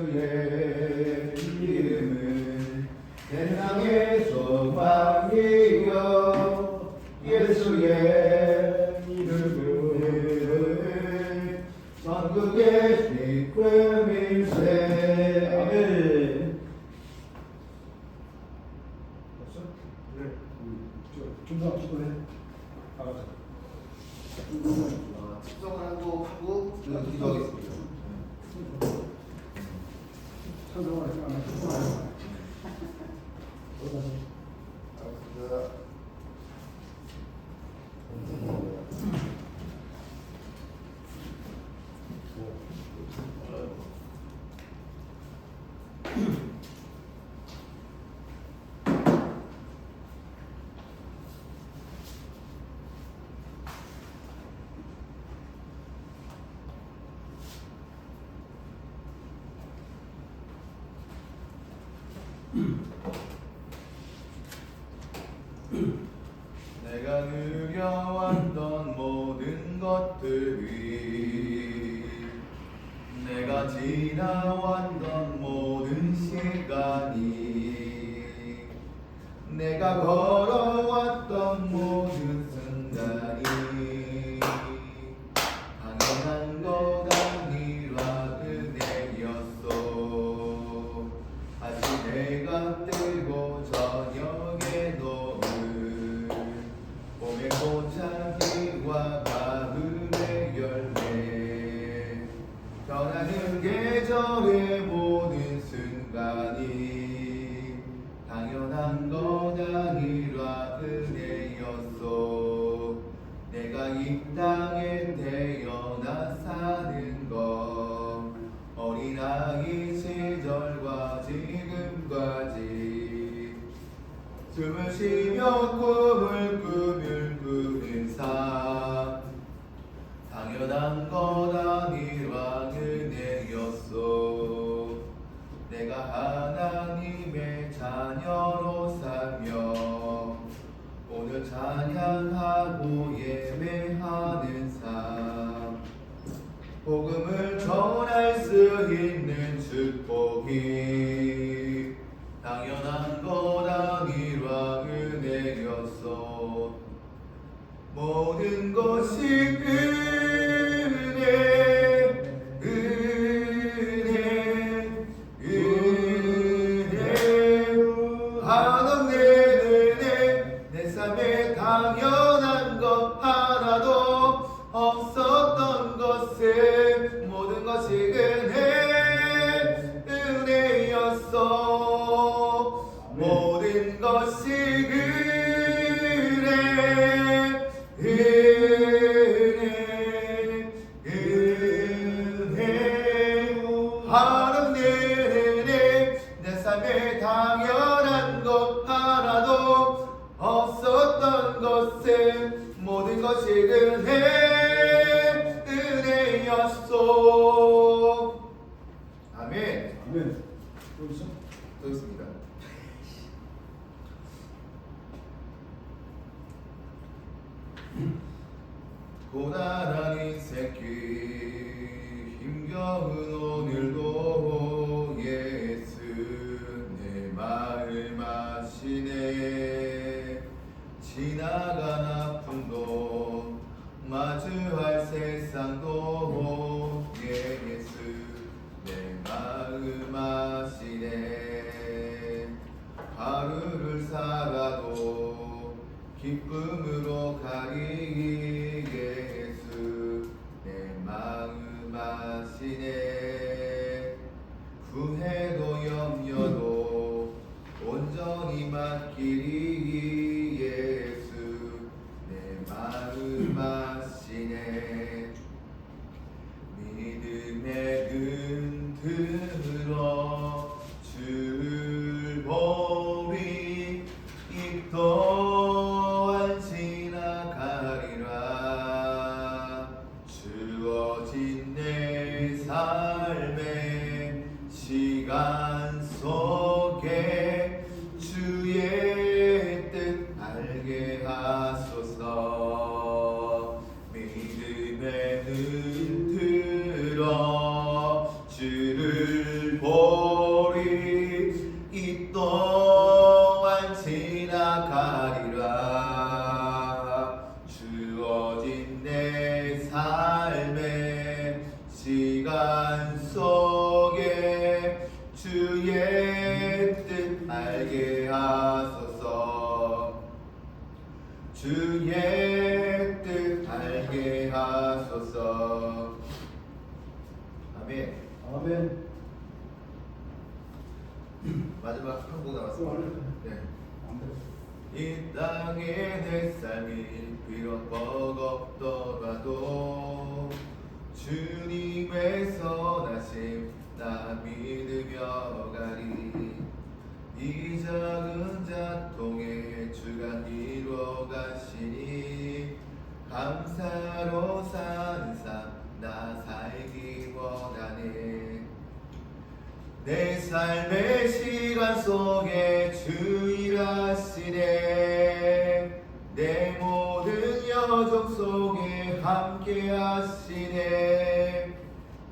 예수의 이름은 세상의 소망이요 예수의 이름은 천국의 기쁨일세. 아멘. 벌써? 그래. 준성 기도해. 나가자. 축성을 하고 기도하겠습니다. 찬성을 하지 않아. 알겠습니다. 내가 누려왔던 모든 것들이 내가 지나왔던 모든 시간이 내가 걸어왔던 모든 순간이 당연한 것 아니라 은혜였어. 아직 내가 뜨고 저녁에 노을 봄의 꽃향기와 가을의 열매 변하는 계절의 모든 순간이 당연한 것 아니라 은혜였어. 내가 이 땅에 태어나 사는 것 어린아이 시절과 지금까지 숨을 쉬며 꿈을 꾸는 삶 당연한 것 아니라 은혜였어. 내가 하나님의 자녀로 살며 오늘 찬양하고 예배하는 삶 복음을 전할 수 있는 축복이 당연한 것 아니라 은혜였어. 모든 것이 은혜 한없는 은혜 내 삶에 당연한 것 하나도 없었던 것을 모든 것이 은혜였어. 모든 것이 은혜 한없는 은혜 내 삶에 당연한 것 하나도 없었던 것을 모든 것이 은혜였어. 아멘. 아멘. 또 있어? 또 있습니다. 고단한 인생길 힘겨운 오늘도 예수 내 마음 아시네. 지나간 아픔도 마주할 세상도 예수 내 마음 아시네. 하루를 살아도 기쁨으로 가리 예수 내 마음 아시네. 후회도 염려도 온전히 맡기리 예수 내 마음 아시네. 믿음의 눈 들어 주를 보리 이 또한 지나가리라. 주어진 내 삶의 시간 속에 주의 뜻 알게 하소서. 믿음의 눈 들어 주를 보 내 삶의 시간 속에 주의 뜻 알게 하소서. 주의 뜻 알게 하소서. 아멘. 아멘. 마지막 한 곡 남았습니다. 네. 안 돼. 이 땅에 내 삶이 비록 버겁더라도 주님의 선하심 나 믿으며 가리. 이 작은 자통에 주가 이루어 가시니 감사로 사는 삶 나 살기 원하네. 내 삶의 시간 속에 주 일하시네. 내 모든 여정 속에 함께 하시네.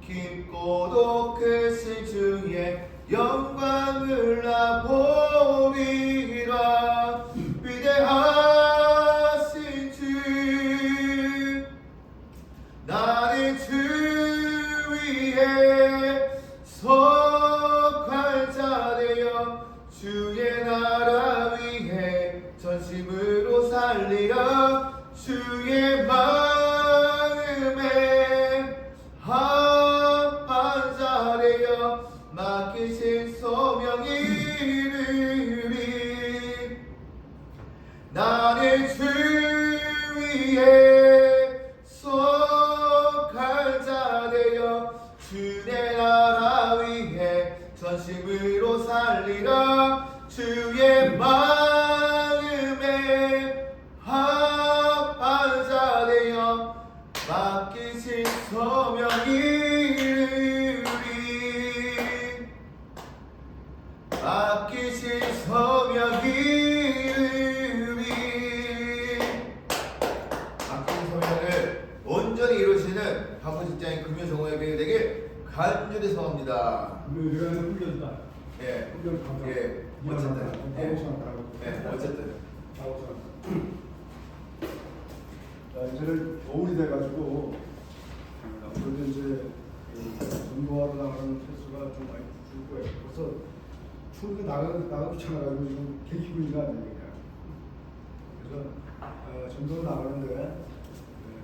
깊고도 크신 주의 영광을 나 보리라. 위대하신 주 나는 주 위에 속할 자 되어 주의 나라 위해 전심으로 살리라. 주의 마음에 합한 자 되어 맡기신 소명이 이루리. 나는 주 위에 속할 자 되어 주의 나라 위해 전심으로 살리라. 주의 마음에 합한 자 되어 맡기신 소명이 이루리. 맡기신 소명이 이루리. 맡긴 소명을 온전히 이루시는 바쁜 직장인 금요정오의 배우 되길 간절히 소원합니다. 우리가 훈련다. 예, 훈련 감사. 예, 어쨌든, 예, 예, 어쨌든. 자, 이제는 겨울이 돼가지고 앞으로도 이제 전도하러 나가는 횟수가 좀 많이 줄 거예요. 그래서 추운데 나가기 귀찮아가지고 지금 계기분이가 안 되니까. 그래서 전도로 나가는데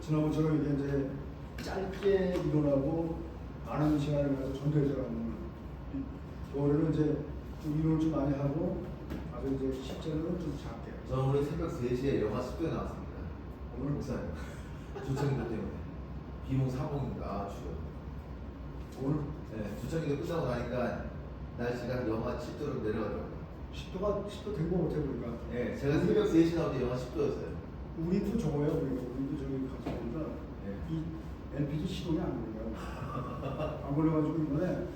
지난번처럼 이게 이제 짧게 일어나고 많은 시간을 가서 전도해서가는 겨울에는 이제 좀 이론을 좀 많이 하고 아주 이제 식전은 좀 작게. 저는 오늘 새벽 3시에 영하 10도에 나왔습니다. 오늘 목사님 주청기도 때문에 비몽 사봉인가 추워. 오늘 네, 주청기도 끝나고 나니까 날씨가 한 영하 7도로 내려가더라고요. 10도 된 거 같아 보니까. 네, 제가 새벽 3시 나오는데 영하 10도였어요. 우리도 저거예요. 우리도 저기 가서 보니까 네. 이 LPG 시동이 안 걸려요. 안 걸려가지고 이번에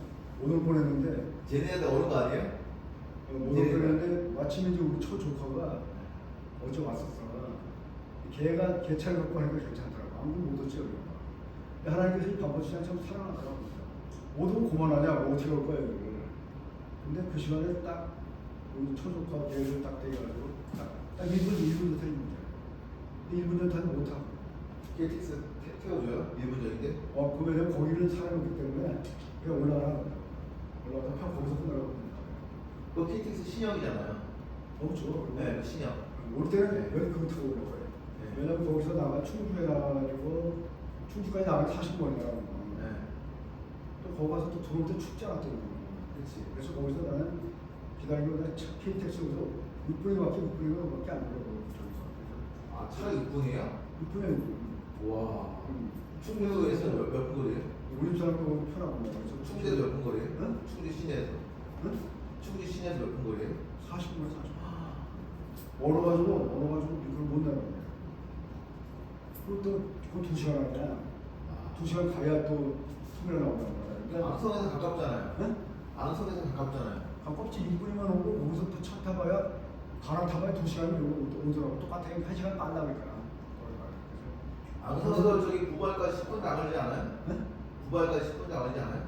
오늘 보냈는데 쟤네한테 오는 거 아니에요? 오늘 보냈는데 마침 이제 우리 초조카가 어제 왔었어. 걔가 개 차를 갖고 하니까 괜찮더라고. 아무도 못 얻지 여기가. 하나님께서 이 반포시장 참 사랑하더라고. 모두 고만하냐고 어떻게 올 거야 여기를. 근데 그 시간에 딱 우리 초조카 개를 딱 대가지고 딱 1분 더 있는데 1분 전타는 못 타고. KTX 태워줘요? 1분 전인데? 그 왜냐면 거기는 사람이 없기 때문에 그냥 올라가서 거기서 끝나라고 합니다. 그 KTX 신형이잖아요. 없죠. 네, 신형. 올 때는 네. 왜 그거 타고 올라가요? 네. 왜냐면 거기서 충주에 나가가지고 충주까지 나가면 40분이라고. 네. 또 거기 가서 또 들어올 때 춥지 않았더니. 그렇지. 그래서 거기서 나는 기다리고 나 KTX에서 6분밖에 안 걸려. 아, 차가 6분이에요? 6분에 와. 충주에서 몇 분 거리예요? 우리 사람도 편하고 그래서 충주에서 몇 분 거리예요? 응? 충주 시내에서. 응? 충주 시내에서 몇 분 거리예요? 40분. 얼어가지고 이걸 못 나가네. 그리고 또 2시간 하냐. 2시간 가야 또 소리가 나온단 말이야. 그러니까 앙성에서 가깝잖아요. 응? 앙성에서 가깝잖아요. 가깝지 1분이면 오고 거기서 또 차 타봐야 가랑 타봐야 2시간이 오더라고. 똑같아. 1시간 빨라니까. 앙성에서 저기 부발까지 10분 나가지 않아요? 응? 부발까지 10분 나가지 않아요?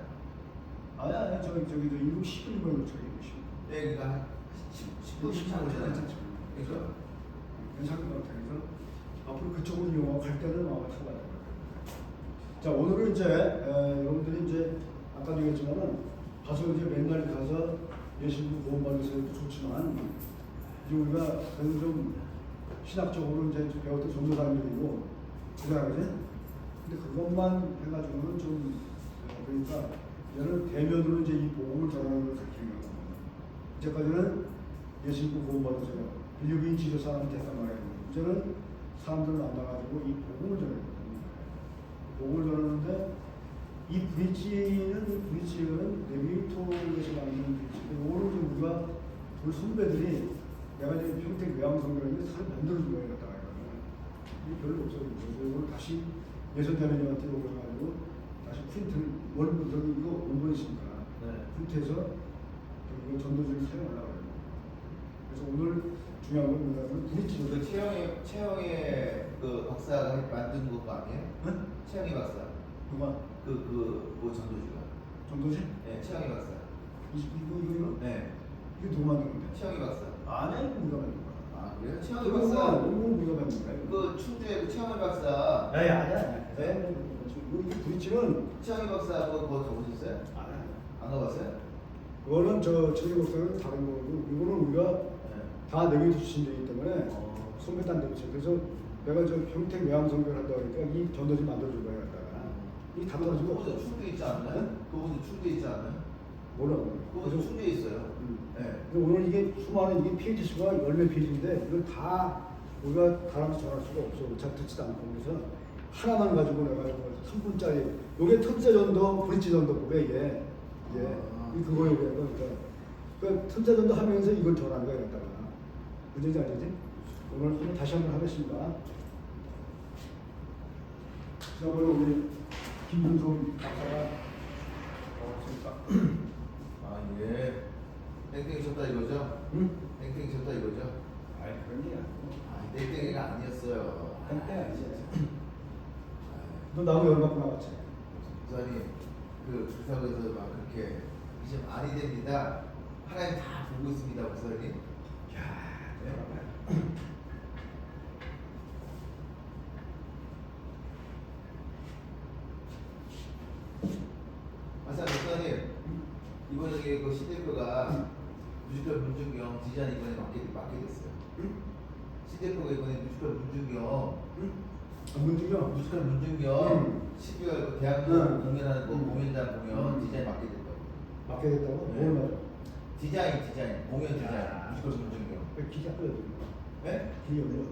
아니야. 저기 저 7시 10분이면 저기 10분. 네, 그러니까 10분 13분 잖아요. 괜찮죠. 그러니까 괜찮은 것 같아. 그래서 앞으로 그쪽을 이용하고 갈 때는 아마 타고 갈 거예요. 자, 오늘은 이제 여러분들이 이제 아까도 얘기했지만은 가서 이제 맨날 가서 예수님 구원받는 것도 좋지만 이제 우리가 그래도 좀 신학적으로 이제 배웠던 전도사님들이고 그잖아요, 그지? 근데 그것만 해가지고는 좀 그러니까 얘는 대면으로 이제 이 복음을 전하는 걸 가르치는 거예요. 이제까지는 예수님 구원받으세요. 빌립인 지도 사람이 됐단 말이에요. 이제는 사람들을 만나가지고 이 복음을 전해요. 복음을 전하는데 이 브릿지는 네비토에서 만든 브릿지인데 이거를 좀 우리가 우리 선배들이 내가 이제 평택 외항성이라는 게 잘 만들어준 거예요. 이게 별로 없어요. 이걸 다시 예선자매님한테 오셔가지고 다시 프린트를 저기 이거 원본 있습니까? 네. 프린트해서 이거 전도지를 사용하려고 해요. 그래서 오늘 중요한 건 뭐냐면 브릿지. 그 최영의 그 박사가 만든 거 아니에요? 응? 최영희 박사. 누가? 뭐 전도주가. 전도지? 네, 최영희 박사. 이거? 네, 이게 누가 만든 건데? 최영희 박사. 아니야, 이거 우리가 만든 거야. 아 그래요? 최영희 이거 박사. 우리가 만든 거야. 그 충주의 그 최영희 박사. 아니야. 네? 이 브릿지는 최영희 박사 그거 가보셨어요? 아니야. 안 가봤어요? 그거는 저희 목사는 다른 거고 이거는 우리가 네. 다 내게 주신 데이기 때문에 어. 선배 딴 데고 그래서 내가 저 평택 외항성교를 한다고 하니까 이 전도지 만들어준 거야 갖다가 이게 다 떨어지고 그분도 충주에 있지 않나요? 네? 그분도 충주에 있지 않나요? 뭐라고 그분도 충주에 있어요. 네. 근데 오늘 이게 수많은 이게 페이지 수가 10몇 페이지인데 이걸 다 우리가 다람쥐 전할 수가 없어 잘 듣지도 않고 그래서 하나만 가지고 내가 3분짜리 요게 틈새 전도 브릿지 전도법에 이게 이 그거에 대해서 그러니까 틈새 전도 하면서 이걸 전하는 거야 갖다가 문제지 아니지? 오늘 한번 다시 한번 하겠습니다. 지난번에 우리 김윤성 박사가 아 예. 땡땡이 쳤다 이거죠? 응? 땡땡이 쳤다 이거죠? 아이 그런 게 아니고 아 땡땡이가 아니었어요. 땡땡 아니지. 너 나하고 연락 나왔지? 목사님 그 주사에서 막 그렇게 이게 좀 아니 됩니다. 하나님 다 보고 있습니다, 목사님. 야, 네? 아사 목사님 이번에 그 시대표가 뮤지컬 문준경 디자인 이번에 맡게 됐어요. 시대표가 이번에 뮤지컬 문준경 문중경. 뮤지컬 문준경 12월 그 대학교 공연하는 거 공연장 공연 디자인 맡게 됐다고. 맡게 됐다고? 네. 뭘 맞아? 디자인 공연 디자인 뮤지컬 문준경. 왜 기자 끌어야 돼? 네? 기자 올려.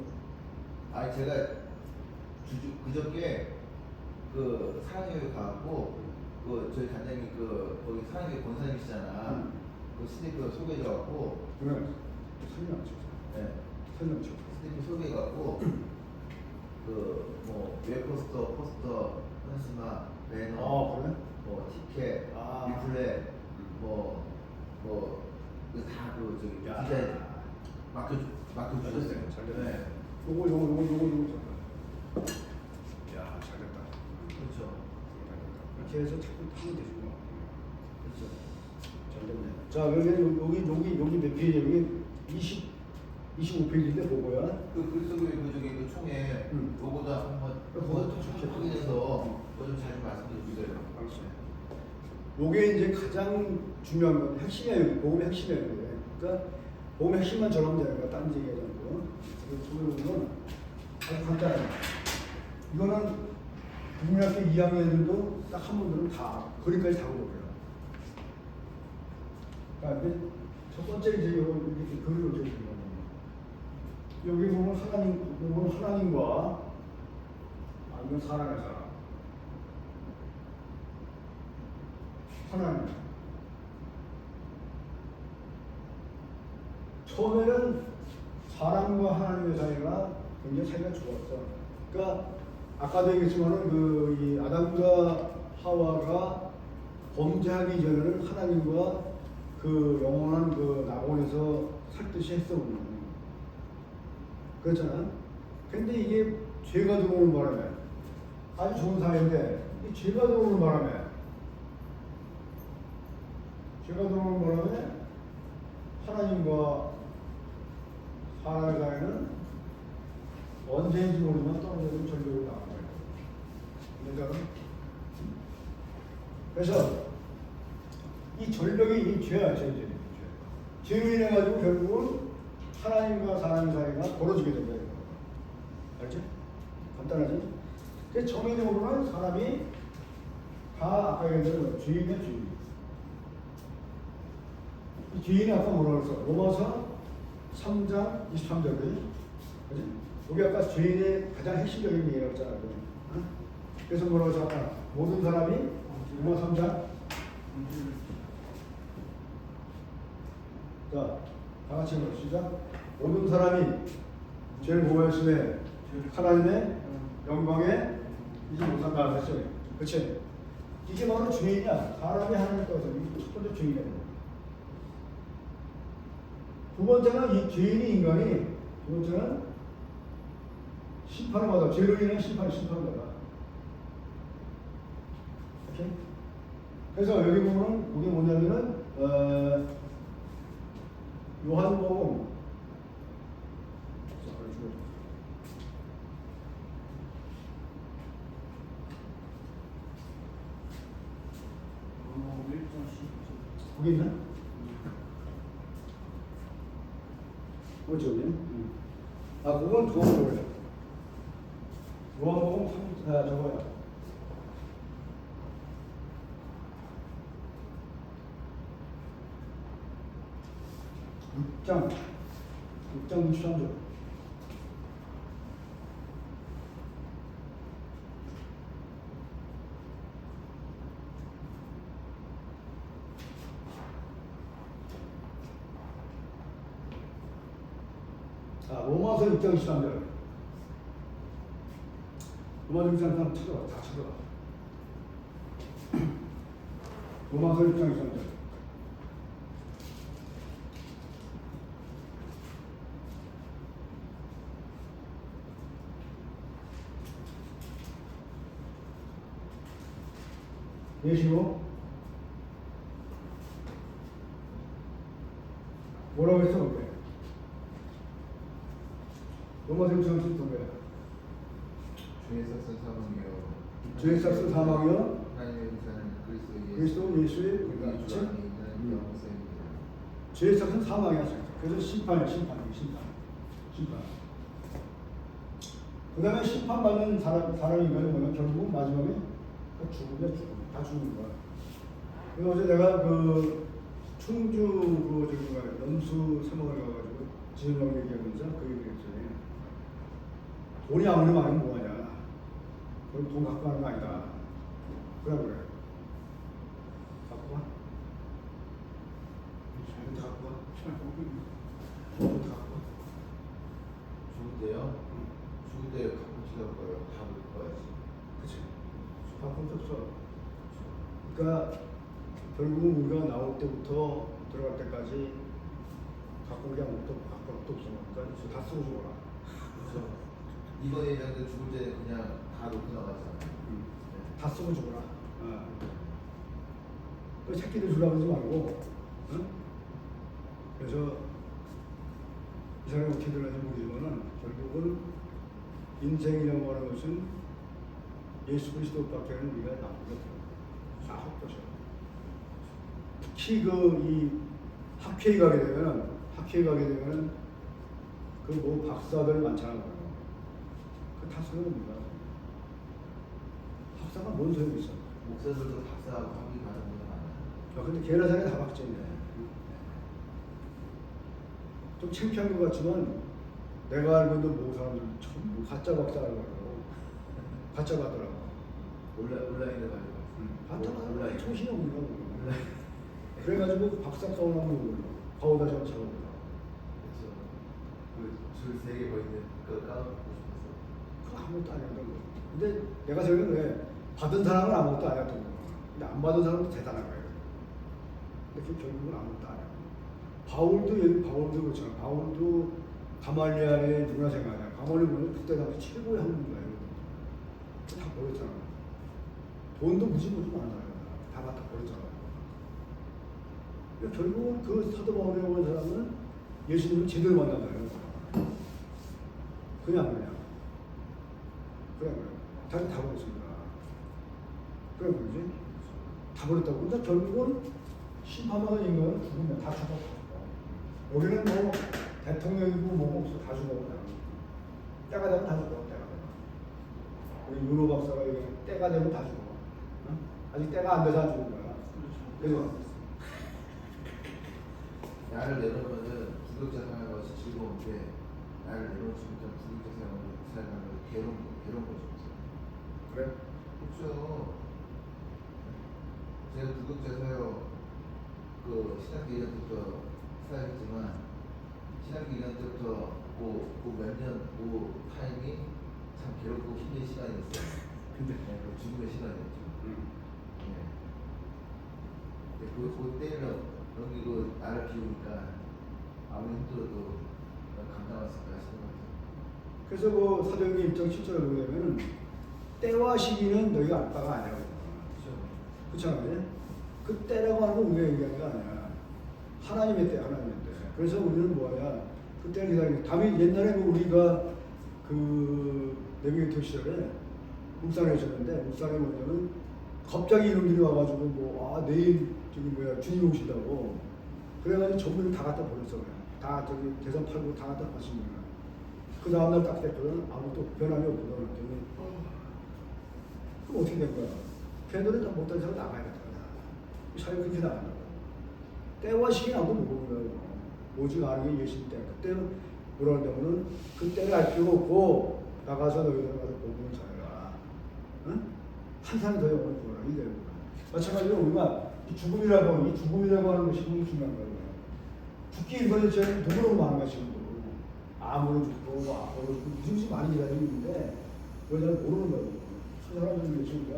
아니 제가 그저께 그 사랑교회 가고 그 저희 단장님 그 거기 사랑교회 권사님이시잖아. 그 시대표 소개해줘갖고 그래. 설명 쳐. 네. 설명 쳐. 시대표 소개해갖고 그 뭐 웹포스터, 현수막, 배너, 그래? 뭐 티켓, 리플렛, 다 저기 야. 디자인 맡겨주셨어요. 잘 됐네. 네. 요거. 야, 잘 됐다. 그렇죠. 이렇게 해서 자꾸 하면 되지 뭐. 그렇죠. 잘 됐네. 자, 여기 몇 페이지? 여기 25페이지인데 보고요. 그 총에 로고도 한번 그것도 좋겠다. 확인해서 좀 잘 말씀해 주세요. 요게 이제 가장 중요한 건 핵심이에요. 여기 보험의 핵심이에요. 그러니까 보험의 핵심만 전하면 되는 거야. 딴 얘기 하지 않고. 그래서 보면 아주 간단해요. 이거는 국민학교 2학년 애들도 딱 한 번들은 다 그림까지 다 그려요. 그러니까 이제 첫 번째 이제 요거 이렇게 글을 이렇게 그려요. 여기 보면 하나님과 아니면 사랑의 사람. 하나님. 처음에는 사람과 하나님의 사이가 굉장히 사이가 좋았어. 그러니까 아까도 얘기했지만은 이 아담과 하와가 범죄하기 전에는 하나님과 그 영원한 그 낙원에서 살듯이 했어. 그렇잖아. 근데 이게 죄가 들어오는 바람에 아주 좋은 사이인데 이 죄가 들어오는 바람에 하나님과 사람의 사이는 언제인지 모르지만 떨어져서 절벽으로 나온 거예요. 그러니까 그래서 이 절벽이 이 죄야, 죄. 죄로 인해 가지고 결국은 하나님과 사람 사이가 벌어지게 된 거예요. 알지? 간단하지? 그래서 정의적으로는 사람이 다 아까 얘기한 대로 죄인이야, 죄인. 이 죄인이 아까 뭐라고 그랬어? 로마서 3장 23절, 그지? 여기 아까 죄인의 가장 핵심적인 얘기라고 했잖아. 그래서 뭐라고 했어? 아까 모든 사람이 로마 3장 자, 다 같이 읽어 시작. 모든 사람이 죄를 모였음에 하나님의 영광에 이제 못한다 했어요. 그치? 이게 바로 죄인이야. 사람이 하나님 떠서 이게 첫 번째 죄인이야. 두 번째는 이 죄인이 인간이 두 번째는 심판을 받아. 죄로 인한 심판을 받아. 오케이? 그래서 여기 보면 그게 뭐냐면은 요한복음 거기 있나? 어디? 아, 그건 저거야. 요한복음 3, 저거야. 육장 63절. 로마서 6장 23절. 로마서 6장 23절 찾아봐. 다 찾아봐. 로마서 6장 23절. 내시고 뭐라고 했어? 그게? 로마서 6장 23절. 죄의 삭은 사망이요. 죄의 삭은 사망이요. 하나님의 부사는 그리스도 예수의 우리 그치? 주 안에 있는 영생입니다. 죄의 삭은 사망이야. 그래서 심판이야. 심판. 그 다음에 심판받는 사람이 뭐냐면 결국은 마지막에 죽음이야. 다 죽는 거야. 그래서 어제 내가 그 충주 연수 세목을 가가지고 지은령 얘기하면서 그 얘기했잖아요. 돈이 아무리 많으면 뭐하냐. 그건 돈 갖고 가는 거 아니다. 그래. 갖고 가? 돈 갖고 가? 돈 갖고 가? 죽을 때요? 죽을 때 갖고 지갈 거예요. 다 못 가야지. 그치. 바꿀 수 없어. 그러니까 결국 우리가 나올 때부터 들어갈 때까지 갖고 올 게 아무것도 갖고 올 것도 없어. 그러니까 다 쓰고 죽어라. 그렇죠. 이번 예정도 죽을 때 그냥 다 놓고 나갔잖아요. 다 쓰고 죽어라. 그 새끼들 주라고 하지 말고. 응? 그래서 이 사람이 어떻게 들었는지 모르지만은 결국은 인생이라고 하는 것은 예수 그리스도밖에는 우리가 나쁜 게 없어요. 다 헛것이야. 특히 이 학회에 가게 되면은 그 뭐 박사들 많잖아요. 그 다 소용없는 거야. 박사가 뭔 소용이 있어? 목사들도 박사하고 학위 받은 분들 많아요. 근데 걔네 자네 다 박제네. 좀 창피한 것 같지만 내가 알고도 뭐 사람들 전부 가짜 박사라고 하더라고. 가짜 받더라고. 온라인에 가지고. 봤잖아. 정신이 없는 거야. 그래가지고 박사 가오나면 가오다 좀 잡아보라. 그렇죠. 줄 3개 보이는데 그거 까먹고 싶어서. 그거 아무것도 안 했던 거야. 근데 내가 생각은 왜 받은 사람은 아무것도 안 했던 거야. 근데 안 받은 사람은 대단한 거야. 근데 그 결국은 아무것도 안 해. 바울도 그렇잖아. 바울도 가말리알의 누나 생각이야. 가말리알은 그때 당시 최고의 학문가예요. 다 버렸잖아. 돈도 무지 많아요. 다 갖다 버렸잖아. 그러니까 결국은 그 사도 바울이라고 하는 사람은 예수님을 제대로 만나잖아요. 그냥. 자기 다 버렸습니다. 그래 그러지? 다 버렸다고. 근데 결국은 심판받은 인간은 죽으면 다 죽어. 여기는 뭐 대통령이고 뭐고 없어 다 죽어. 때가 되면 다 죽어. 때가 되면. 우리 윤호 박사가 얘기해 때가 되면 다 죽어. 응? 아직 때가 안 돼서 안 죽은 거야. 그래서 나를 내놓으면은 부격자 생활하는 것이 즐거운데 나를 내놓으면 부격자 생활하는 것이 괴로운 거죠. 그래? 그렇죠. 제가 부격자서요 그 신학기 1년부터 사역했지만 신학기 1년 때부터 그 타임이 참 괴롭고 힘든 시간이었어요. 근데 그 죽음의 시간이었죠. 네. 그때는 여기 그 나를 비우니까 아무리 힘들어도 난 감당할 수 있을까 싶은 것 같아요. 그래서 그 사도행전 1장 7절에 보게 되면은 때와 시기는 너희가 알 바가 아니라고. 그렇잖아요. 그 때라고 하는 건 우리가 얘기하는 게 아니야. 하나님의 때, 하나님의 때. 그래서 우리는 뭐하냐? 그 때를 기다리고. 다음에 옛날에 그 우리가 그 내비게이터 시절에 울산에 있었는데 울산에 뭐냐면 갑자기 이놈들이 와가지고 내일 주님 오신다고. 그래가지고 전부 다 갖다 버렸어 그냥. 다 저기 대선 팔고 다 갖다 버린 거야. 그 다음날 딱 됐거든. 아무것도 변함이 없거든. 그랬더니 그럼 어떻게 된 거야? 걔들은 다 못한 사람 나가야겠다. 사회 그렇게 나간다. 때와 시기는 아무도 모르는 거예요. 오직 아는 게 예수님 때. 그때 뭐라 그러냐면은 그때를 알 필요 없고 나가서 너희들 가서 복음을 전해라. 응? 한 사람 더 영혼을 구하라. 이래요. 마찬가지로 우리가 이 죽음이라고 하는 것이 너무 중요한 거예요. 죽기 일반적으로 저는 누구로 많은 것이고 암으로 죽고 암으로 죽고 무슨 많은 일이 있는데 그걸 잘 모르는 거예요. 그 사람들을 위해서 우리가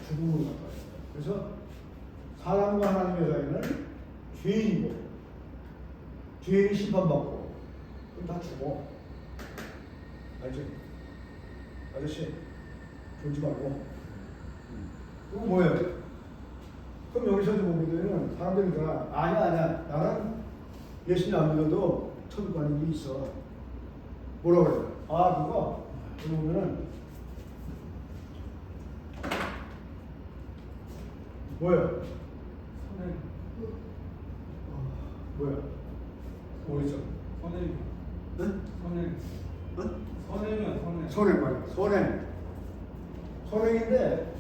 죽음으로 나가요. 그래서 사람과 하나님의 사이는 죄인이고 죄인이 심판받고 그럼 다 죽어. 알지? 아저씨 졸지 말고. 그거 뭐예요? 그럼 여기서 보게 되면 사람들이 다 아니야 나는 예수님 안 믿어도 천국 가는 게 있어. 뭐라 그래요? 그거 여기 보면은 뭐야? 뭐야? 뭐 있어? 선행. 응? 선행. 응? 선행이야, 선행. 선행 말이야. 선행인데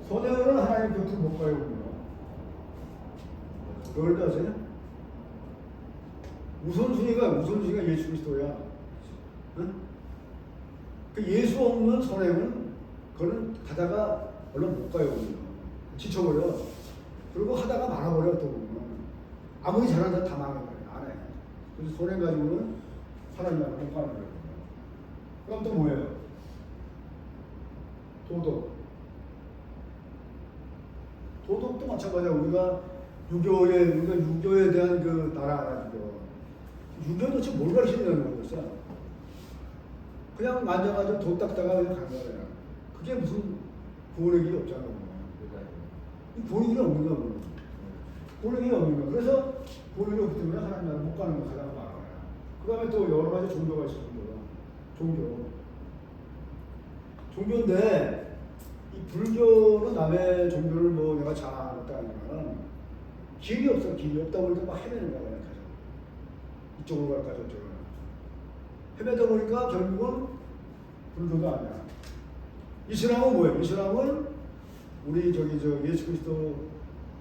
선행은 하나님 곁으로 못 가요. 그걸 아세요? 우선순위가 예수 그리스도야. 응? 그 예수 없는 선행은 그거는 가다가 얼른 못 가요. 지쳐버려. 그리고 하다가 말아버려 또 보면. 아무리 잘한다 다 망해버려. 안 해. 그래서 선행 가지고는 하나님 앞에 못 가는 거예요. 그럼 또 뭐예요? 도덕도 마찬가지야. 우리가 유교에 대한 그 나라 알아, 유교는 도대체 뭘 가르치냐는 거였어. 그냥 만져가지고 도 닦다가 그냥 간 거야. 그게 무슨 구원의 길이 없잖아. 이 구원의 길이 없는 거야. 구원의 길이 없는 거야. 그래서 구원의 길이 없기 때문에 하나님 나라 못 가는 거 가다가 말아. 그 다음에 또 여러 가지 종교가 있어. 종교인데 이 불교는 남의 종교를 뭐 내가 잘하는 것도 아니면 길이 없어. 길이 없다 보니까 막 헤매는 거야. 그냥 이쪽으로 갈까 저쪽으로. 헤매다 보니까 결국은 불교도 아니야. 이슬람은 뭐예요? 이슬람은 우리 예수 그리스도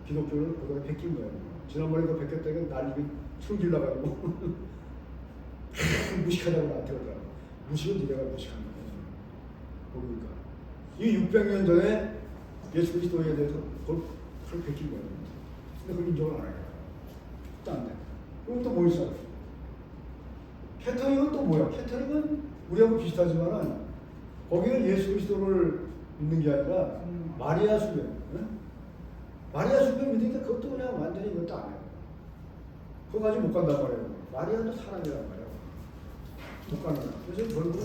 기독교를 그거에 베낀 거예요. 지난번에 그 베꼈다가 난리 숨길 나가지고 무식하다고 나한테 그러더라고. 무식은 네가 무식한 거야. 모르니까. 이 600년 전에 예수 그리스도에 대해서 그걸 베낀 거예요. 근데 그걸 인정을 안 해요. 딴 데. 그럼 또 뭐 있어? 캐터릭은 또 뭐야? 캐터릭은 우리하고 비슷하지만은 거기는 예수 그리스도를 믿는 게 아니라 마리아 수배. 응? 마리아 수배 믿으니까 그것도 그냥 완전히 이것도 안 해요. 그거 가지고 못 간단 말이에요. 마리아도 사람이란 말이에요. 못 가는 거야. 그래서 결국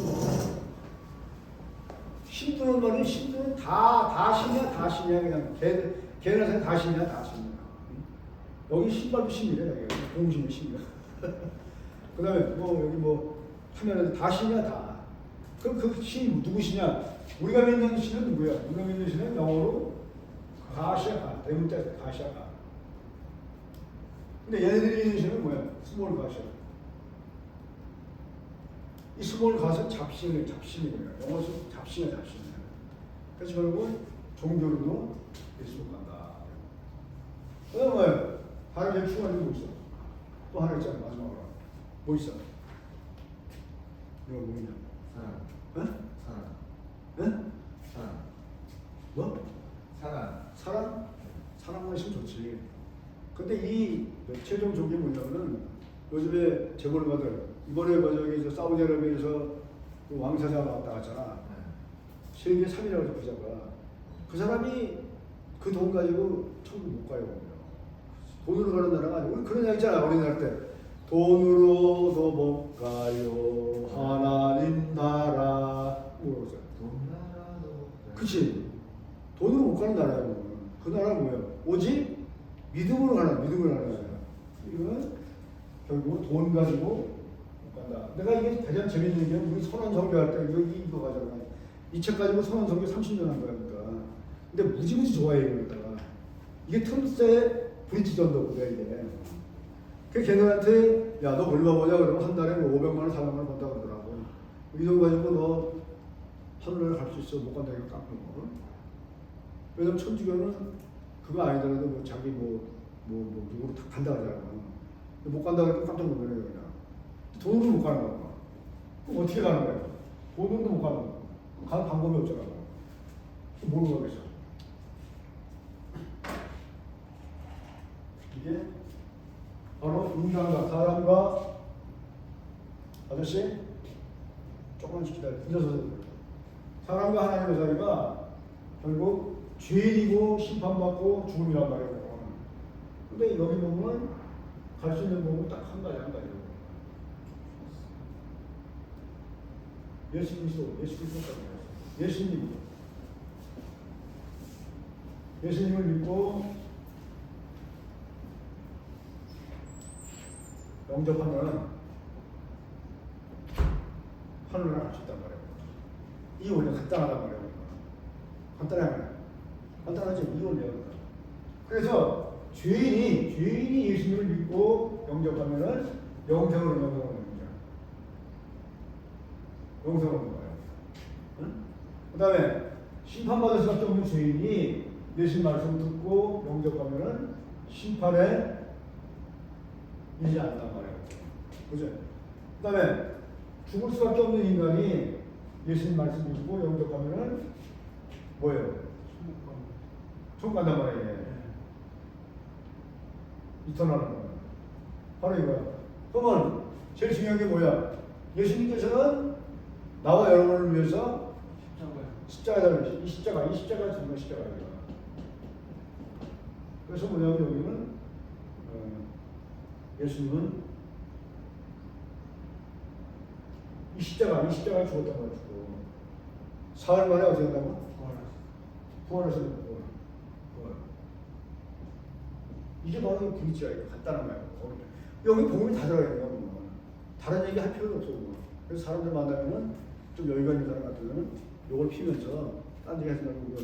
신도는 말이 신도는 다 신이야 그냥 걔네 생각 다 신이야. 여기 신발도 신이래. 여기 공신이 신이야. 그 다음에 여기 화면에도 다 신이야 다. 그럼 그 신이 누구시냐? 우리가 믿는 신은 누구야? 우리가 믿는 신은 영어로 가시아가, 대문자 가시아가. 근데 얘네들이 믿는 신은 뭐야? 스몰 가시아. 이 스몰 가시아 잡신이에요. 영어에서 잡신이야. 그래서 결국은 종교로도 예수로 간다. 그다음에 뭐야? 하나님 제일 중요한 게 뭐 있어? 또 하나 있잖아. 마지막으로 뭐 있어? 이거 뭐냐? 사랑. 응? 사랑. 응? 사랑. 뭐? 사랑. 사랑? 사랑만 있으면 좋지. 근데 이 최종 종이 뭐냐면은 요즘에 재벌가들 이번에 저기 사우디아라비아에서 그 왕사자가 왔다 갔잖아. 세계 3위라고 부자가. 그 사람이 그 돈 가지고 천국 못 가요. 돈으로 가는 나라가 아니고 우리 그런 얘기 있잖아. 어린이날 때 돈으로도 못 가요 하나님 나라 뭐라고 돈나라도. 그치? 돈으로 못 가는 나라예요. 그 나라는 뭐야? 오직 믿음으로 가는 나라야. 이거는 결국 돈 가지고 못 간다. 내가 이게 가장 재밌는 게 우리 선언 선교할 때 여기 이거 가잖아. 이 책 가지고 선언 선교 30년 한 거야. 그러니까. 근데 무지무지 좋아해 이러다가 이게 틈새 브릿지 전도거든 이게. 그 걔네한테 야 너 얼마 버냐 그러면 한 달에 뭐 500만 원 400만 원 번다 그러더라고. 이 돈 가지고 너 하늘나라 갈 수 있어 못 간다니까 깎는 거. 왜냐면 천주교는 그거 아니더라도 뭐 자기 누구로 다 간다 그러잖아. 못 간다 그러면 깜짝 놀라요 그냥. 돈으로 못 가는 거야. 그럼 어떻게 가는 거야? 돈으로도 못 가는 거야. 가는 방법이 없잖아. 뭘로 가겠어? 이게 바로 인간과 사람과 아저씨 조금만씩 기다려. 사람과 하나님의 사이가 결국 죄인이고 심판받고 죽음이란 말이에요. 근데 여기 보면 갈 수 있는 부분은 딱 한 가지. 예수 그리스도 예수님을 믿고 영접하면 하늘을 알 수 있단 말이에요. 이 원리 간단하단 말이에요. 간단하지 이 원리야. 그래서 죄인이 예수님을 믿고 영접하면은 영생을 얻는 거예요. 영생을 얻는 거예요. 응? 그 다음에 심판받을 수밖에 없는 죄인이 예수님 말씀 듣고 영접하면은 심판에 이르지 않단 말이에요. 그죠? 그 다음에 죽을 수밖에 없는 인간이 예수님 말씀 듣고 영접하면은 뭐예요? 천국 간단 말이에요. 이터널한 거야. 바로 이거야. 그러면 제일 중요한 게 뭐야? 예수님께서는 나와 여러분을 위해서 십자가를 이 십자가 정말 십자가예요. 그래서 뭐냐면 여기는 예수님은 이 십자가를 죽었단 말이죠. 사흘 만에 어떻게 된다고? 부활하시는 부활. 이게 바로 브릿지야. 간단한 거예요. 여기 복음이 다 들어가 있는 거야. 다른 얘기 할 필요도 없어. 그래서 사람들 만나면은 좀 여유가 있는 사람 같으면 요걸 피면서 딴 얘기 하지 말고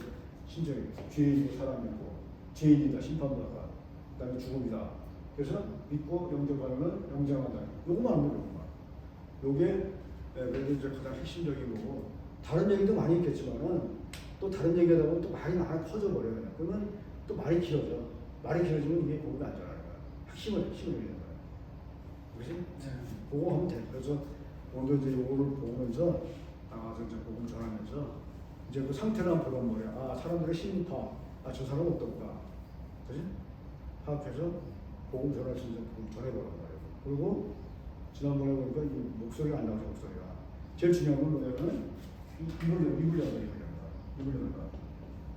신정이 죄인이고 사람이고 죄인이다 심판받아 그다음에 죽음이다. 그래서 믿고 영접하면 영생한다. 요거만 하면 요거만. 요게 그래도 이제 가장 핵심적인 거고 다른 얘기도 많이 있겠지만은 또 다른 얘기하다 보면 또 말이 많아 퍼져버려요. 그러면 또 말이 길어져. 말이 길어지면 이게 복음이 안 전하는 거야. 핵심을 얘기하는 거야. 그렇지? 그거 하면 돼. 그래서 오늘 이제 요거를 보면서 나가서 이제 복음 전하면서 이제 그 상태를 한번 보란 말이야. 아 사람들의 심파, 저 사람 어떤가, 그렇지? 파악해서 복음 전할 수 있는 복음 전해보란 말이야. 그리고 지난번에 보니까 이 목소리가 안 나와서 목소리가 제일 중요한 건 뭐냐면 입을 여는 거야.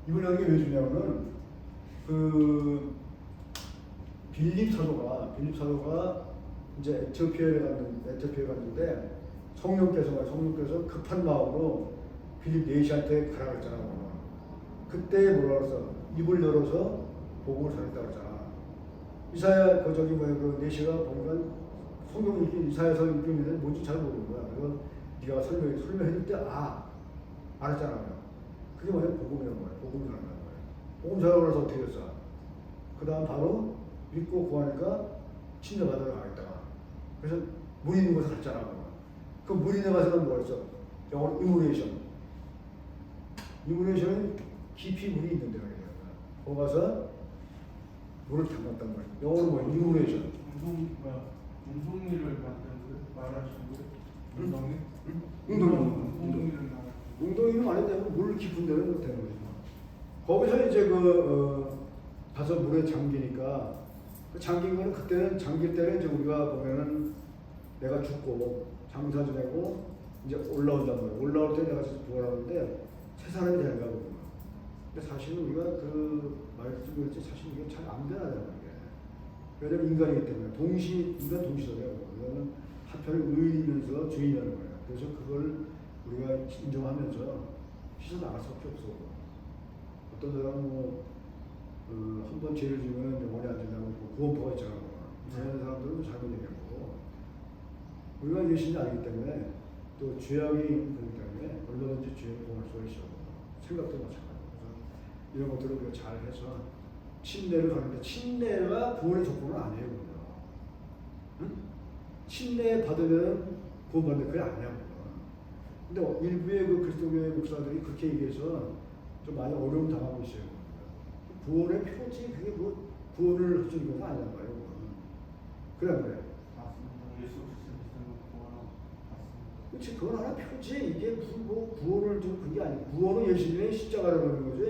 입을 여는 게 왜 중요하냐면 그 빌립 사도가 이제 에티오피아에 갔는데 성령께서 급한 마음으로 빌립 네시한테 가라 그랬잖아. 그때 뭐라 그랬어? 입을 열어서 복음을 전했다고 했잖아. 이사야 그 네시가 보니까 성경 이사야서 읽기는 뭔지 잘 모르는 거야. 그래서 네가 설명해줄 때 알았잖아요. 그게 뭐냐 복음이란 말이야. 복음 전하는 거야. 복음 전하고 나서 어떻게 됐어? 그 다음 바로 믿고 구하니까 침례 받으러 가겠다. 그래서 물 있는 곳에 갔잖아. 그 물 있는 곳에는 뭐였어? 영어로 이무레이션. 이무레이션은 깊이 물이 있는데 말이야. 거기 가서 물을 담갔단 말이야. 영어로 뭐 이무레이션. 웅덩이를 만드는 말하시는 거예요? 웅덩이를 말하시는 웅덩이는 아닌데 물 깊은 데는 되는 거지. 거기서 이제 가서 물에 잠기니까 그 잠긴 거는 그때는 잠길 때는 이제 우리가 보면은 내가 죽고 장사 지내고 이제 올라온단 말이야. 올라올 때 내가 부활하는데 새 사람이 되는 거거든요. 근데 사실은 우리가 그 말씀을 사실 이게 잘 안 되나요 이게. 왜냐면 인간이기 때문에 인간 동시적이에요. 그거는 한편에 의인이면서 죄인이라는 거예요. 그래서 그걸 우리가 인정하면서 씻어 나갈 수밖에 없어. 어떤 사람은 한 번 죄를 지으면 영원히 안 된다고 구원포가 있잖아. 이상한 사람들은 잘못 얘기하고 우리가 예수님이 아니기 때문에 또 죄악이 있기 때문에 얼마든지 죄를 범할 수가 있어. 생각도 마찬가지고. 이런 것들을 우리가 잘 해서 침례를 가는데 침례가 구원의 조건은 아니에요. 응? 침례 받으면 구원받는 게 아니야. 근데 일부의 그 그리스도교의 목사들이 그렇게 얘기해서 좀 많이 어려움 당하고 있어요. 구원의 표지 그게 뭐 구원을 할 수 있는 건 아니란 말이에요. 그래. 맞습니다. 예수 그리스도는 구원하고 맞습니다. 그렇지 그건 하나 표지 이게 무슨 뭐 구원을 좀 그게 아니고 구원은 예수님의 십자가라고 하는 거지.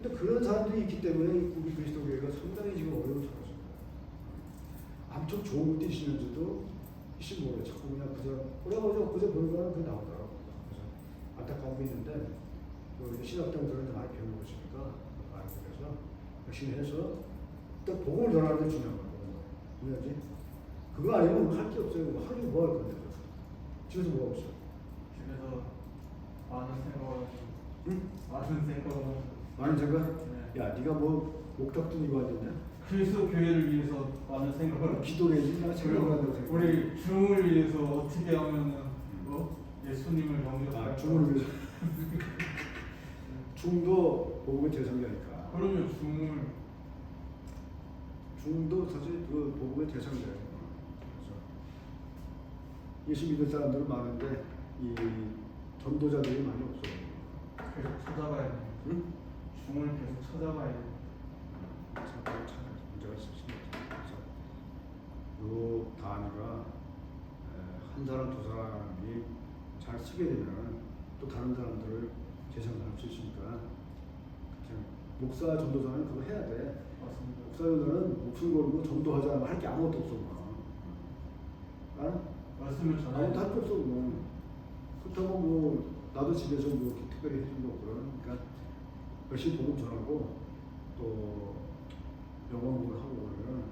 근데 그런 사람들이 있기 때문에 우리 그리스도교회가 상당히 지금 어려움을 겪고 있습니다. 엄청 좋은 것도 있으면서도 모르겠어요. 자꾸 그냥 그저 보니까 그게 나오더라고요. 그래서 안타까운 게 있는데 신학장들은 많이 배우고 있으니까 알고 그래서 열심히 해서 또 복음을 전하는 게 중요한 거예요. 왜냐지? 그거 아니면 할 게 없어요. 하루 종일 뭐 할 건데? 집에서 뭐 없어? 집에서 많은 생각을 응? 많은 생각? 네. 야, 네가 뭐 목탁도 이거 하겠냐? 그리스도 교회를 위해서 많은 생각을 기도를 해야지. 내가 생각을 한다고 생각. 우리 중을 위해서 어떻게 하면은 예수님을 영접할 중을 위해서. 중도 복음의 대상자니까. 그러면 중을 중도 사실 그 복음의 대상자예요. 그래서 예수 믿는 사람들은 많은데 이 전도자들이 많이 없어요. 계속 찾아가야 돼. 응? 중을 계속 찾아가야 돼. 참 문제가 있습니다. 그래서 요 단어가 한 사람 두 사람이 잘 쓰게 되면 또 다른 사람들을 재생할 수 있으니까 목사 전도자는 그거 해야 돼. 맞습니다. 목사 전도는 목숨 걸고 전도하지 않으면 할 게 아무것도 없어. 말씀을 전해. 아무것도 할 게 없어. 그렇다고 뭐 나도 집에서 뭐 이렇게 특별히 해준 거 없고요. 그러니까 열심히 복음 전하고 또 영어 공부를 하고 그러면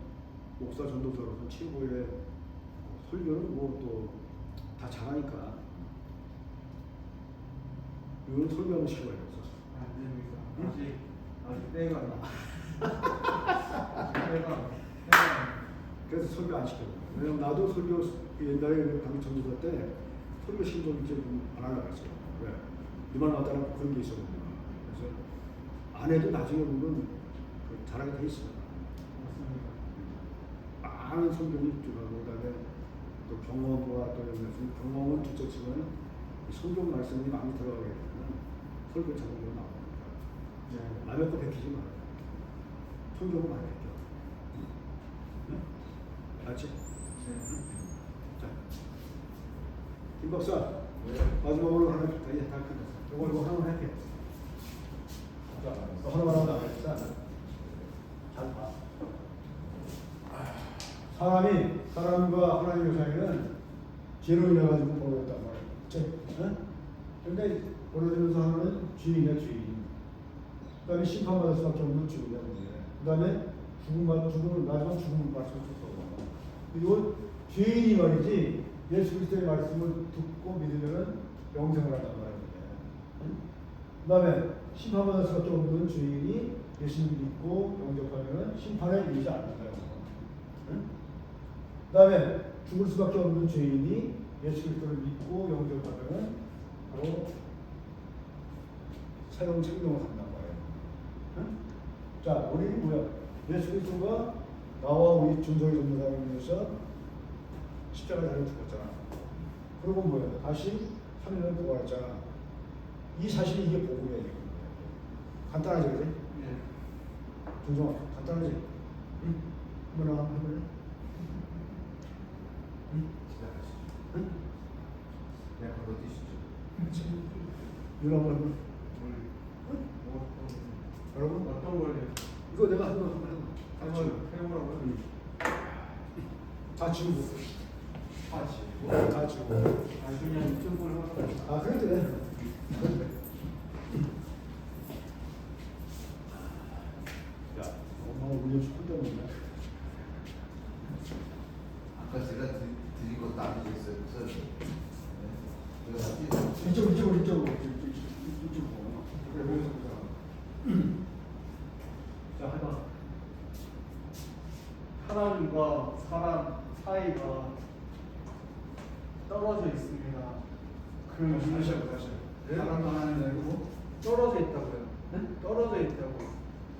목사 전도자로서 최고의 설교는 뭐 또 다 잘하니까 이건 설교하면 쉬워요. 안 됩니다. 아직 때가 때가 그래서 설교 안 시켜요. 왜냐면 나도 설교 옛날에 당시 전도자 때 설교 시킨 적 이제 안 하려고 했어요. 왜? 이만 왔다가 그런 게 있었거든요. 그래서 안 해도 나중에 보면 잘하게 돼 있어요. 맞습니다. 많은 설교를 입주하고 그다음에 또 경험과 또 경험은 둘째치고는 성경 말씀이 많이 들어가게 되면 설교 자동으로 나옵니다. 네. 남의 거 베끼지 말아요. 성경을 많이 베껴. 응? 알지? 자, 김 박사. 마지막으로 하나 다 끝났어. 이거 하나만 할게. 자, 하나만 나가겠다. 잘 봐. 사람과 하나님의 사이는 죄로 인해 가지고 벌어졌단 말이야. 그런데 벌어지면서 하나는 죄인이야 죄인. 그다음에 심판받을 수밖에 없는 죄인이야. 그다음에 마지막 죽음을 말씀하셨어. 이건 죄인이 말이지 예수 그리스도의 말씀을 듣고 믿으면은 영생을 한단 말이야. 그다음에 심판받을 수밖에 없는 죄인이 예수를 믿고 영접하면은 심판에 이르지 않는다. 그 다음에 죽을 수밖에 없는 죄인이 예수 그리스도를 믿고 영접하면 바로 새로운 생명을 갖는 거예요. 응? 자, 우리 뭐야? 예수 그리스도가 나와 우리 준성이 전도사를 위해서 십자가에 달려 죽었잖아. 그리고 뭐야? 다시 3년 부활했잖아. 이 사실이 이게 복음이야. 이게. 간단하지, 그지? 예. 준성아, 간단하지? 응? 한번 해볼래? 응? 지나가시죠. 응? 그냥 건너뛰시죠. 그렇지. 이거 한번 해볼래? 뭐, 여러분? 어떤 거예요? 이거 내가 한번 해봐. 한번 해보라고요? 응. 다 지우고. 아, 지금. 다 지우고. 아, 그냥 이쪽으로 하고. 아, 그래. 야, 엄마가 울려주고 때문에. 아까 제가 드린 것도 안 드렸어요. 그래서 네. 제가 이쪽으로. 그래, 거기서 보자. 자, 해봐. 하나님과 사람 사이가 떨어져 있습니다. 다시 해봐, 다시. 네? 사람도 하나님 아니고. 떨어져 있다고요. 네? 떨어져 있다고.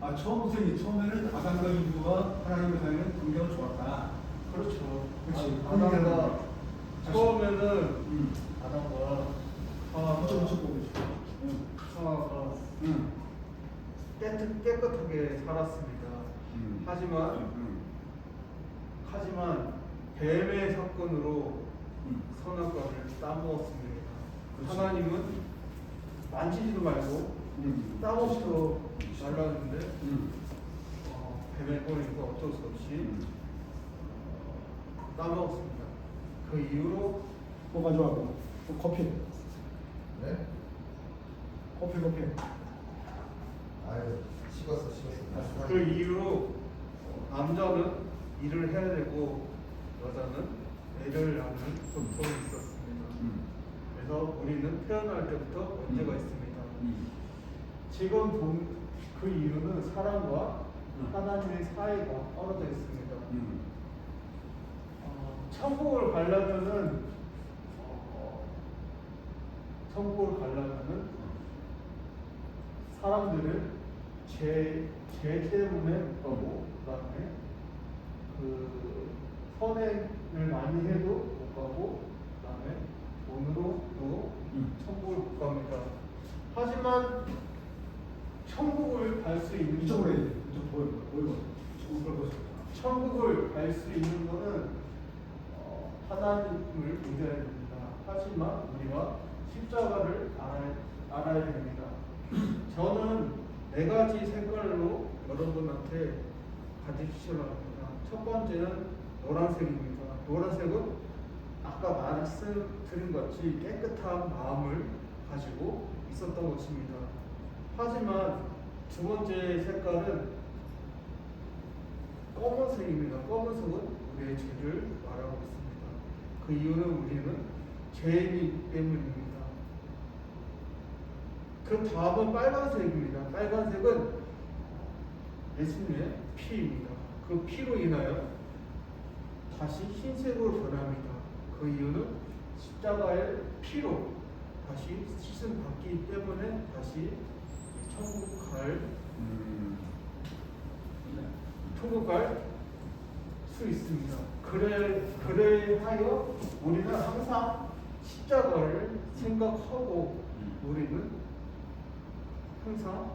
아, 처음에는 아담과 이브가 하나님과 사이는 관계가 좋았다. 그렇죠. 그치. 아담과 처음에는 응. 아담과 이쪽 보고 있어. 응. 하와가 응. 깨끗하게 살았습니다. 하지만 뱀의 사건으로 선악과를 따먹었습니다. 그렇지. 하나님은 만지지도 말고 따먹지도 말라는데 뱀의 꼬리니까 어쩔 수 없이 따먹었습니다. 그 이후로 뭐 가져왔고? 커피. 네? 커피. 아유 식었어. 그 이후로 남자는 일을 해야 되고 여자는 애를 낳는 고통이 있었습니다. 그래서 우리는 태어날 때부터 문제가 있습니다. 지금 그 이유는 사람과 하나님의 사이가 떨어져 있습니다. 천국을 가려면은 사람들은 죄 때문에 못 가고, 그다음에 그 선행을 많이 해도 못 가고, 그다음에 돈으로도 천국을 못 갑니다. 하지만 천국을 갈 수 있는 이쪽으로 해. 이쪽 보이고. 천국을 갈 수 있는 것은 하나님을 믿어야 됩니다. 하지만 우리가 십자가를 알아야 됩니다. 저는 4가지 색깔로 여러분한테 가르치려 합니다. 첫 번째는 노란색입니다. 노란색은 아까 말씀드린 것이 깨끗한 마음을 가지고 있었던 것입니다. 하지만 두 번째 색깔은 검은색입니다. 검은색은 우리의 죄를 말하고 있습니다. 그 이유는 우리는 죄인이기 때문입니다. 그 다음은 빨간색입니다. 빨간색은 예수님의 피입니다. 그 피로 인하여 다시 흰색으로 변합니다. 그 이유는 십자가의 피로 다시 씻음 받기 때문에 다시 천국 갈 수 있습니다. 그래하여 우리는 항상 십자가를 생각하고 우리는 항상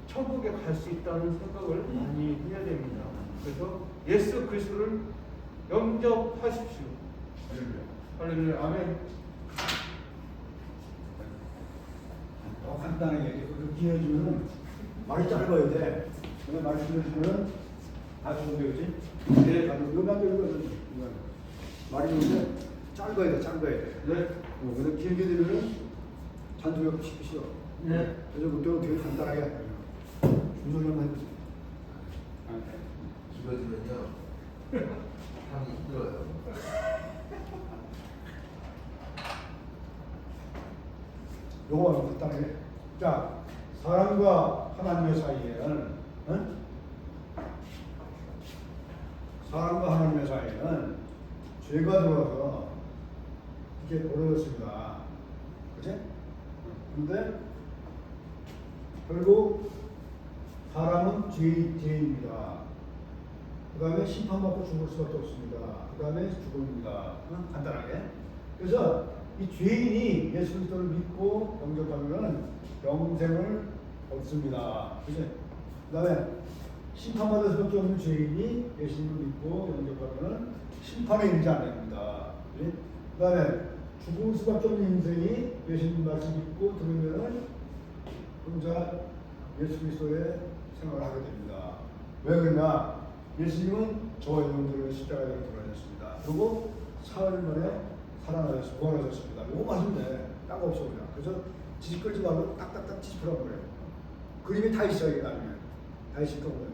천국에 갈 수 있다는 생각을 많이 해야 됩니다. 그래서 예수 그리스도를 영접하십시오. 할렐루야. 아멘. 간단하게 그렇게 해주면 말이 짧아야 돼. 근데 말씀해주면 다 좋은데, 그지? 네. 음악도 이거는 말이 좋은데 짧아야 돼. 네. 근데 길게 들으면 잔소리가 싶기 싫어. 네. 그래서 그때는 되게 간단하게 준성이만 해보세요. 길어지면요 하기 힘들어요. 요거 간단하게. 자, 사람과 하나님의 사이에는, 사람과 하나님의 사이에는 죄가 들어와서 이렇게 벌어졌습니다. 그치? 근데 결국 사람은 죄인입니다. 그 다음에 심판받고 죽을 수밖에 없습니다. 그 다음에 죽음입니다. 간단하게. 그래서 이 죄인이 예수 그리스도를 믿고 영접하면 영생을 얻습니다. 그치? 그 다음에 심판받을 수밖에 없는 죄인이 예수님을 믿고 영접하면 심판에 이르지 않습니다. 그 다음에 죽을 수밖에 없는 인생이 예수님 말씀 믿고 들으면은 혼자 예수 그리스도의 생활을 하게 됩니다. 왜 그러냐? 예수님은 저와 여러분들을 십자가에 돌아가셨습니다. 그리고 사흘 만에 살아나셨습니다. 부활하셨습니다. 이거 맞으면 돼. 딴 거 없어 그냥. 그래서 지식 끌지 말고 딱딱딱 지식하라고 그래요. 그림이 다 있어요. 이게 나중에. 다 있을 거고요.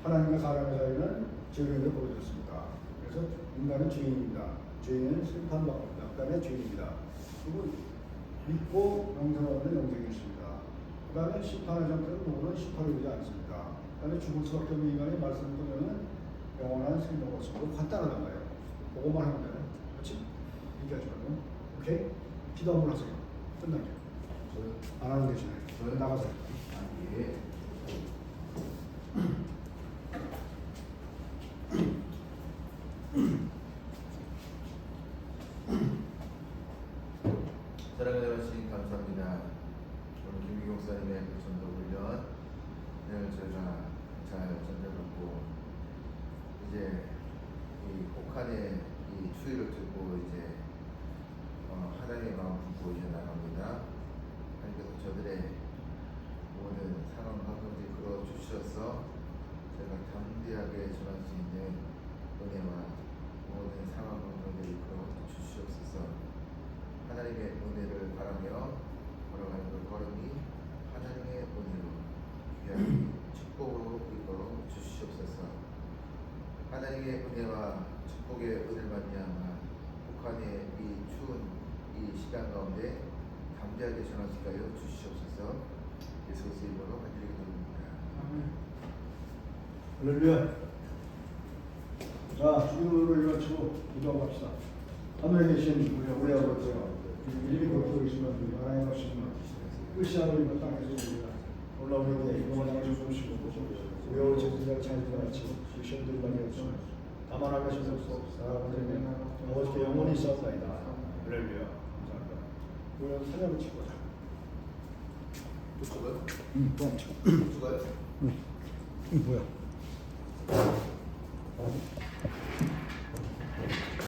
하나님과 사람의 사이는 죄를 벌어졌습니다. 그래서 인간은 죄인입니다. 죄인은 심판받습니다. 그 다음에 죄인입니다. 그리고 믿고 영생을 얻는 영생이 있습니다. 그 다음에 심판의 상태는 누구는 심판을 되지 않습니다. 그 다음에 죽을 수밖에 없는 인간이 말씀을 듣는 영원한 생명을 얻습니다. 간단하단 말이에요. 그거만 하면 되네. 그렇지? 얘기하지 말고. 오케이? 기도 한번 하세요. 끝나게. 안 하는 대신에. 나가세요. 예. 사랑하는 여러분 감사합니다. 오늘 김기경 목사님의 그 전도 훈련을 저희가 잘 전달받고 이제 이 혹한의 이 추위를 두고 이제 하나님의 마음 품고 이제 나갑니다. 하나님께서 저들의 모든 상황 가운데 끌어 주셔서 제가 담대하게 전할 수 있는 은혜와 모든 상황 가운데 이끌어 주시옵소서. 하나님의 은혜를 바라며 걸어가는 그 걸음이 하나님의 은혜로 귀한 축복으로 이끌어 주시옵소서. 하나님의 은혜와 축복의 은혜를 말미암아 북한의 이 추운 이 시간 가운데 담대하게 전할 수 있게 하여 주시옵소서. 예수 그리스도의 이름으로 간절히 기도드립니다. 할렐루야. 자, 주님으로 일어나시고 기도하고 합시다. 하늘에 계신 우리 아버지여, 이름이 거룩히 계시면 우리 하나님 없이는 끝이 아버지가 땅에서 우리가 놀라우니 영원한 주시고 우리의 죄들을 찾으라치 시험들 받게 없으며 다만 하신 없소 사랑하는 아버지께 영원히 있사옵나이다. 할렐루야. 감사합니다. 우리는 사냥을 치고 가자. 또 죽어요? 또 안 쳐. 죽어요? 뭐야?